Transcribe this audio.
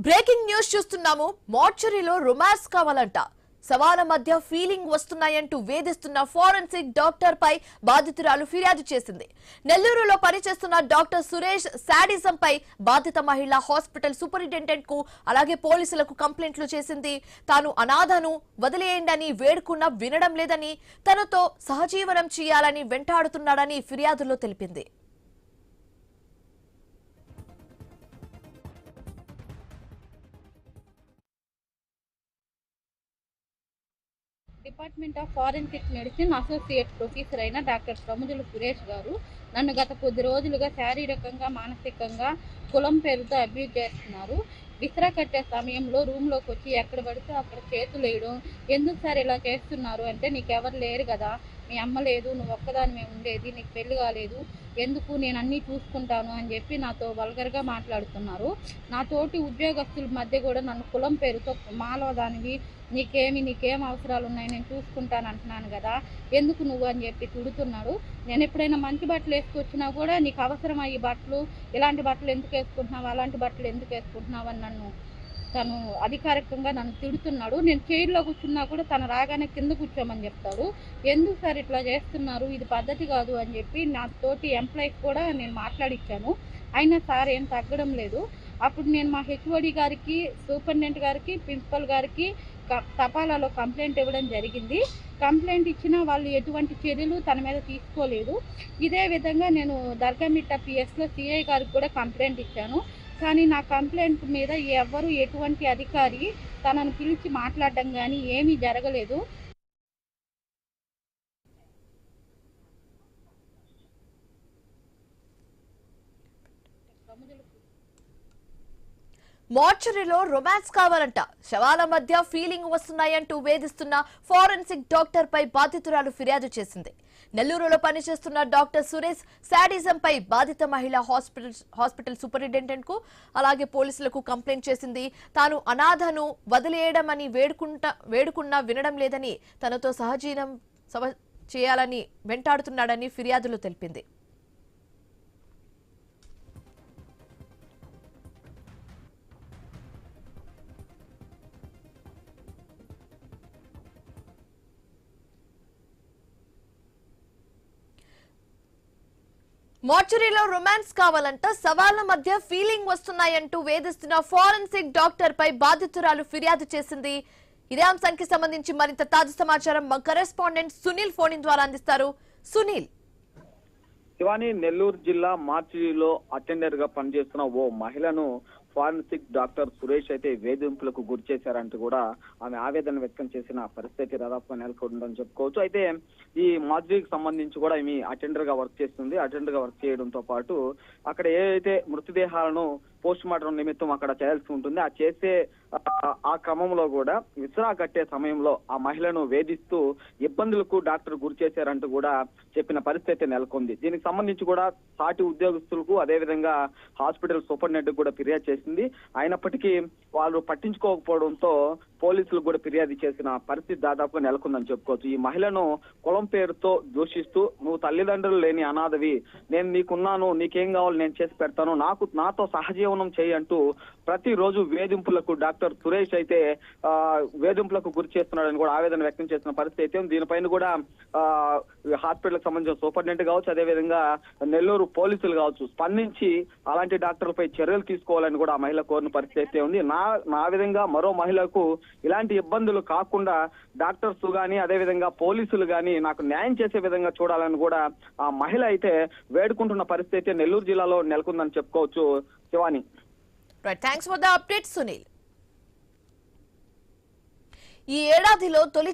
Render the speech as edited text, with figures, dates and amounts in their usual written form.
Breaking news చూస్తున్నాము. మార్చరీలో romance కావాలంట. సవాల మధ్య ఫీలింగ్ వస్తున్నాయంటూ వేధిస్తున్న ఫోరెన్సిక్ డాక్టర్ పై బాధితురాలు ఫిర్యాదు చేసింది. నెల్లూరులో పనిచేస్తున్న డాక్టర్ సురేష్ శాడిజం పై బాధిత మహిళ హాస్పిటల్ సూపరింటెండెంట్ కు అలాగే పోలీసులకు కంప్లైంట్లు చేసింది. తాను అనాథను వదిలేయండని వేడుకున్నా వినడం లేదని, తనతో సహజీవనం చేయాలని వెంటాడుతున్నాడని ఫిర్యాదులో తెలిపింది. Department of forensic medicine associate professor అయిన డాక్టర్ ప్రముజుల సురేష్ గారు నన్ను గత కొద్ది రోజులుగా శారీరకంగా మానసికంగా కులం పేరుతో అబ్యూజ్ చేస్తున్నారు. విసిరా కట్టే సమయంలో రూమ్లోకి వచ్చి ఎక్కడ పడితే అక్కడ చేతులు వేయడం. ఎందుకు సార్ ఇలా చేస్తున్నారు అంటే, నీకెవరు లేరు కదా, మీ అమ్మ లేదు, నువ్వు ఒక్కదానివే ఉండేది, నీకు పెళ్లి కాలేదు, ఎందుకు నేను అన్నీ చూసుకుంటాను అని చెప్పి నాతో వల్గర్గా మాట్లాడుతున్నారు. నా తోటి ఉద్యోగస్తుల మధ్య కూడా నన్ను కులం పేరుతో మాలవదానివి, నీకేం అవసరాలు ఉన్నాయి, నేను చూసుకుంటాను అంటున్నాను కదా, ఎందుకు నువ్వు అని చెప్పి తిడుతున్నాడు. నేను ఎప్పుడైనా మంచి బట్టలు వేసుకొచ్చినా కూడా నీకు అవసరమా ఈ బట్టలు, ఇలాంటి బట్టలు ఎందుకు వేసుకుంటున్నావు, అలాంటి బట్టలు ఎందుకు వేసుకుంటున్నావు అని తను అధికారికంగా నన్ను తిడుతున్నాడు. నేను చైర్లో కూర్చున్నా కూడా తను రాగానే కింద కూర్చోమని చెప్తాడు. ఎందుకు సార్ ఇట్లా చేస్తున్నారు, ఇది పద్ధతి కాదు అని చెప్పి నా తోటి ఎంప్లాయీస్ కూడా నేను మాట్లాడిచ్చాను. అయినా సార్ ఏం తగ్గడం లేదు. అప్పుడు నేను మా హెచ్ఓడి గారికి, సూపరింటెండెంట్ గారికి, ప్రిన్సిపల్ గారికి తపాలాలో కంప్లైంట్ ఇవ్వడం జరిగింది. కంప్లైంట్ ఇచ్చినా వాళ్ళు ఎటువంటి చర్యలు తన మీద తీసుకోలేదు. ఇదే విధంగా నేను దర్గామిట్ట పిఎస్లో సిఐ గారికి కూడా కంప్లైంట్ ఇచ్చాను. కానీ నా కంప్లైంట్ మీద ఎటువంటి అధికారి తనను పిలిచి మాట్లాడడం కానీ ఏమీ జరగలేదు. మార్చరీలో రొమాన్స్ కావాలంట. శవాల మధ్య ఫీలింగ్ వస్తున్నాయంటూ వేధిస్తున్న ఫోరెన్సిక్ డాక్టర్ పై బాధితురాలు ఫిర్యాదు చేసింది. నెల్లూరులో పనిచేస్తున్న డాక్టర్ సురేష్ శాడిజం పై బాధిత మహిళ హాస్పిటల్ సూపరింటెండెంట్ కు అలాగే పోలీసులకు కంప్లైంట్ చేసింది. తాను అనాథను వదిలేయడమని వేడుకున్నా వినడం లేదని, తనతో సహజీవనం చేయాలని వెంటాడుతున్నాడని ఫిర్యాదులో తెలిపింది. మార్చరీలో రొమాన్స్ కావాలంట. సవాళ్ల మధ్య ఫీలింగ్ వస్తున్నాయంటూ వేధిస్తున్న ఫోరెన్సిక్ డాక్టర్ పై బాధితురాలు ఫిర్యాదు చేసింది. ఇదే అంశానికి సంబంధించి మరింత తాజా సమాచారం మా కరెస్పాండెంట్ సునీల్ ఫోన్ ద్వారా అందిస్తారు. సునీల్. శివాని, నెల్లూరు జిల్లా మార్చరీలో అటెండర్ గా పనిచేస్తున్న ఓ మహిళను ఫారెన్సిక్ డాక్టర్ సురేష్ అయితే వేధింపులకు గురి చేశారంటూ కూడా ఆమె ఆవేదన వ్యక్తం చేసిన పరిస్థితి దాదాపుగా నెలకొందని చెప్పుకోవచ్చు. అయితే ఈ మార్చరీకి సంబంధించి కూడా ఈమె అటెండర్ గా వర్క్ చేస్తుంది. అటెండర్ గా వర్క్ చేయడంతో పాటు అక్కడ ఏదైతే మృతదేహాలను పోస్ట్ మార్టం నిమిత్తం అక్కడ చేయాల్సి ఉంటుంది, ఆ చేసే ఆ క్రమంలో కూడా విసిరా కట్టే సమయంలో ఆ మహిళను వేధిస్తూ ఇబ్బందులకు డాక్టర్ గురి చేశారంటూ కూడా చెప్పిన పరిస్థితి నెలకొంది. దీనికి సంబంధించి కూడా సాటి ఉద్యోగస్తులకు అదేవిధంగా హాస్పిటల్ సూపరింటెండెంట్ కూడా ఫిర్యాదు చేసింది. అయినప్పటికీ వాళ్ళు పట్టించుకోకపోవడంతో పోలీసులకు కూడా ఫిర్యాదు చేసిన పరిస్థితి దాదాపుగా నెలకొందని చెప్పుకోవచ్చు. ఈ మహిళను కులం పేరుతో దూషిస్తూ, నువ్వు తల్లిదండ్రులు లేని అనాథవి, నేను నీకున్నాను, నీకేం కావాలి నేను చేసి పెడతాను, నాతో సహజీవనం చేయి అంటూ ప్రతిరోజు వేధింపులకు డాక్టర్ సురేష్ అయితే వేధింపులకు గురి చేస్తున్నాడని కూడా ఆవేదన వ్యక్తం చేసిన పరిస్థితి అయితే ఉంది. దీనిపైన కూడా హాస్పిటల్ సంబంధించిన సూపరింటెండెంట్ కావచ్చు, అదేవిధంగా నెల్లూరు పోలీసులు కావచ్చు స్పందించి అలాంటి డాక్టర్లపై చర్యలు తీసుకోవాలని కూడా ఆ మహిళ కోరిన పరిస్థితి అయితే ఉంది. నా విధంగా మరో మహిళకు ఇలాంటి ఇబ్బందులు కాకుండా డాక్టర్స్ గానీ అదేవిధంగా పోలీసులు గానీ నాకు న్యాయం చేసే విధంగా చూడాలని కూడా ఆ మహిళ అయితే వేడుకుంటున్న పరిస్థితి అయితే నెల్లూరు జిల్లాలో నెలకొందని చెప్పుకోవచ్చు. Shivani. Thanks for the update Sunil. ఈ ఏడాదిలో తొలి